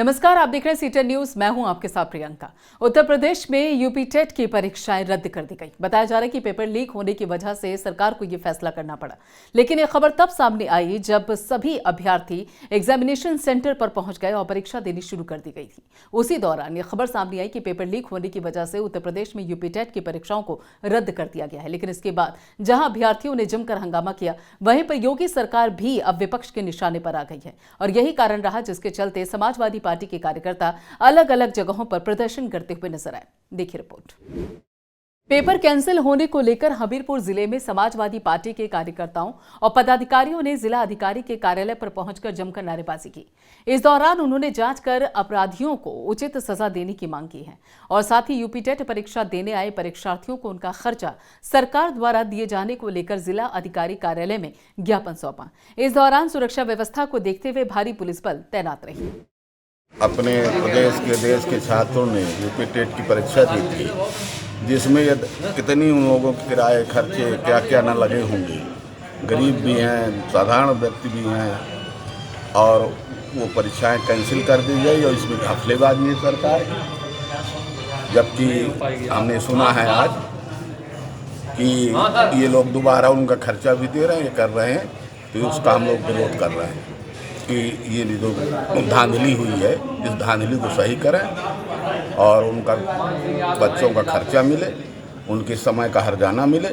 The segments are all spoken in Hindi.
नमस्कार, आप देख रहे हैं सीटेट न्यूज। मैं हूं आपके साथ प्रियंका। उत्तर प्रदेश में यूपी टेट की परीक्षाएं रद्द कर दी गई। बताया जा रहा है कि पेपर लीक होने की वजह से सरकार को यह फैसला करना पड़ा, लेकिन यह खबर तब सामने आई जब सभी अभ्यर्थी एग्जामिनेशन सेंटर पर पहुंच गए और परीक्षा देनी शुरू कर दी गई थी। उसी दौरान यह खबर सामने आई कि पेपर लीक होने की वजह से उत्तर प्रदेश में यूपी टेट की परीक्षाओं को रद्द कर दिया गया है। लेकिन इसके बाद जहां अभ्यर्थियों ने जमकर हंगामा किया, वहीं पर योगी सरकार भी अब विपक्ष के निशाने पर आ गई है और यही कारण रहा जिसके चलते समाजवादी पार्टी के कार्यकर्ता अलग अलग जगहों पर प्रदर्शन करते हुए नजर आए। देखिए रिपोर्ट। पेपर कैंसिल होने को लेकर हमीरपुर जिले में समाजवादी पार्टी के कार्यकर्ताओं और पदाधिकारियों ने जिला अधिकारी के कार्यालय पर पहुंचकर जमकर नारेबाजी की। इस दौरान उन्होंने जांच कर अपराधियों को उचित सजा देने की मांग की है और साथ ही यूपी टेट परीक्षा देने आए परीक्षार्थियों को उनका खर्चा सरकार द्वारा दिए जाने को लेकर जिला अधिकारी कार्यालय में ज्ञापन सौंपा। इस दौरान सुरक्षा व्यवस्था को देखते हुए भारी पुलिस बल तैनात रही। अपने प्रदेश के देश के छात्रों ने यूपी टेट की परीक्षा दी थी, जिसमें कितनी उन लोगों के किराए खर्चे क्या क्या न लगे होंगे। गरीब भी हैं, साधारण व्यक्ति भी हैं, और वो परीक्षाएं कैंसिल कर दी गई और इसमें घपलेबाजी है सरकार की। जबकि हमने सुना है आज कि ये लोग दोबारा उनका खर्चा भी दे रहे हैं, ये कर रहे हैं, तो उसका हम लोग विरोध कर रहे हैं कि ये जो धांधली हुई है, इस धांधली को सही करें और उनका बच्चों का खर्चा मिले, उनके समय का हर्जाना मिले,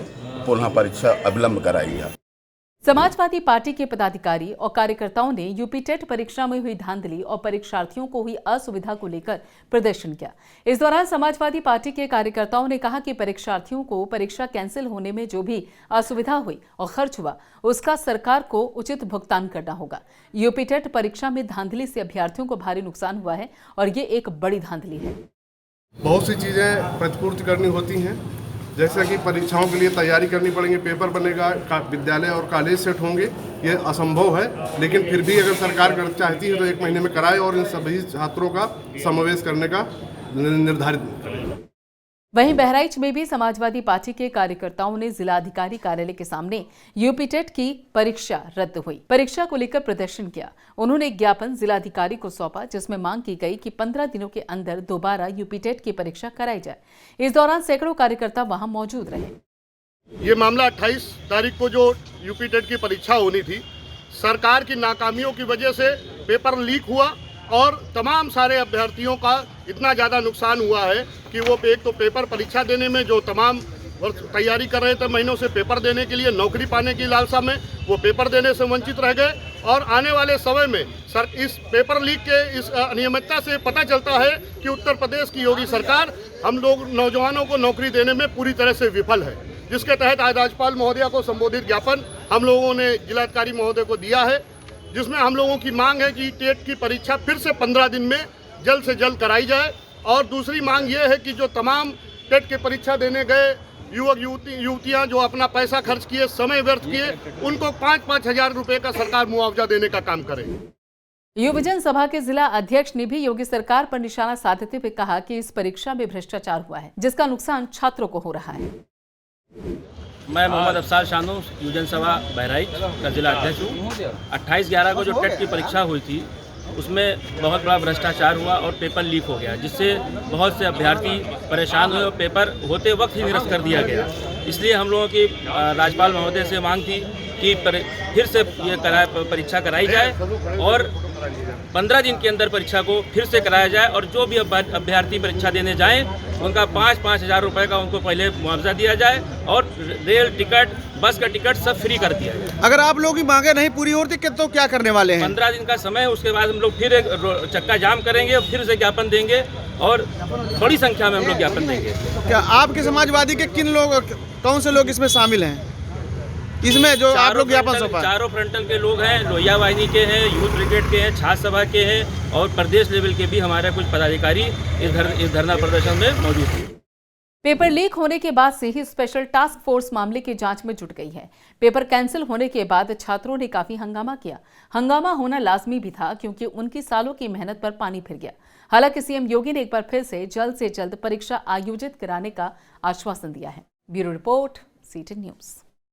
पुनः परीक्षा अविलंब कराई जाए। समाजवादी पार्टी के पदाधिकारी और कार्यकर्ताओं ने यूपी टेट परीक्षा में हुई धांधली और परीक्षार्थियों को हुई असुविधा को लेकर प्रदर्शन किया। इस दौरान समाजवादी पार्टी के कार्यकर्ताओं ने कहा कि परीक्षार्थियों को परीक्षा कैंसिल होने में जो भी असुविधा हुई और खर्च हुआ, उसका सरकार को उचित भुगतान करना होगा। यूपी टेट परीक्षा में धांधली से अभ्यर्थियों को भारी नुकसान हुआ है और ये एक बड़ी धांधली है। बहुत सी चीजें प्रतिपूर्ति करनी होती हैं, जैसे कि परीक्षाओं के लिए तैयारी करनी पड़ेगी, पेपर बनेगा, विद्यालय और कॉलेज सेट होंगे, ये असंभव है। लेकिन फिर भी अगर सरकार कर चाहती है तो 1 महीने में कराए और इन सभी छात्रों का समावेश करने का निर्धारित करें। वहीं बहराइच में भी समाजवादी पार्टी के कार्यकर्ताओं ने जिला अधिकारी कार्यालय के सामने यूपी टेट की परीक्षा रद्द हुई परीक्षा को लेकर प्रदर्शन किया। उन्होंने एक ज्ञापन जिला अधिकारी को सौंपा, जिसमें मांग की गई कि 15 दिनों के अंदर दोबारा यूपी टेट की परीक्षा कराई जाए। इस दौरान सैकड़ों कार्यकर्ता वहां मौजूद रहे। ये मामला 28 तारीख को जो यूपी टेट की परीक्षा होनी थी, सरकार की नाकामियों की वजह से पेपर लीक हुआ और तमाम सारे अभ्यर्थियों का इतना ज़्यादा नुकसान हुआ है कि वो एक तो पेपर परीक्षा देने में जो तमाम तैयारी कर रहे थे महीनों से पेपर देने के लिए, नौकरी पाने की लालसा में, वो पेपर देने से वंचित रह गए। और आने वाले समय में इस पेपर लीक के इस अनियमितता से पता चलता है कि उत्तर प्रदेश की योगी सरकार हम लोग नौजवानों को नौकरी देने में पूरी तरह से विफल है, जिसके तहत आज राज्यपाल महोदया को संबोधित ज्ञापन हम लोगों ने जिलाधिकारी महोदय को दिया है, जिसमें हम लोगों की मांग है कि टेट की परीक्षा फिर से 15 दिन में जल्द से जल्द कराई जाए। और दूसरी मांग ये है कि जो तमाम टेट की परीक्षा देने गए युवक युवतियां जो अपना पैसा खर्च किए, समय व्यर्थ किए, उनको 5-5 हजार रुपये का सरकार मुआवजा देने का काम करे। युवजन सभा के जिला अध्यक्ष ने भी योगी सरकार पर निशाना साधते हुए कहा कि इस परीक्षा में भ्रष्टाचार हुआ है, जिसका नुकसान छात्रों को हो रहा है। मैं मोहम्मद अफसार शानू युवजन सभा बहराइच का जिला अध्यक्ष हूँ। 28/11 को जो टेट की परीक्षा हुई थी, उसमें बहुत बड़ा भ्रष्टाचार हुआ और पेपर लीक हो गया, जिससे बहुत से अभ्यर्थी परेशान हुए और पेपर होते वक्त ही निरस्त कर दिया गया। इसलिए हम लोगों की राज्यपाल महोदय से मांग थी कि फिर से ये परीक्षा कराई जाए और 15 दिन के अंदर परीक्षा को फिर से कराया जाए और जो भी अभ्यर्थी परीक्षा देने जाएं उनका 5-5 हजार रुपये का उनको पहले मुआवजा दिया जाए और रेल टिकट, बस का टिकट सब फ्री कर दिया जाए। अगर आप लोगों की मांगे नहीं पूरी होती तो क्या करने वाले हैं? 15 दिन का समय है, उसके बाद हम लोग फिर एक चक्का जाम करेंगे और फिर से ज्ञापन देंगे और बड़ी संख्या में हम लोग ज्ञापन देंगे। क्या आपके समाजवादी के कौन से लोग इसमें शामिल हैं, इसमें जो आप लोग ज्ञापन सौंपा? चारों फ्रंटल के लोग हैं, लोहिया वाहिनी के हैं, यूथ ब्रिगेड के हैं, छात्र सभा के हैं और प्रदेश लेवल के भी हमारे कुछ पदाधिकारी इस धरना प्रदर्शन में मौजूद हैं। पेपर लीक होने के बाद से ही स्पेशल टास्क फोर्स मामले की जांच में जुट गई है। पेपर कैंसिल होने के बाद छात्रों ने काफी हंगामा किया। हंगामा होना लाजमी भी था क्योंकि उनकी सालों की मेहनत पर पानी फिर गया। हालांकि सीएम योगी ने एक बार फिर से जल्द परीक्षा आयोजित कराने का आश्वासन दिया है। Bureau report, CTET news.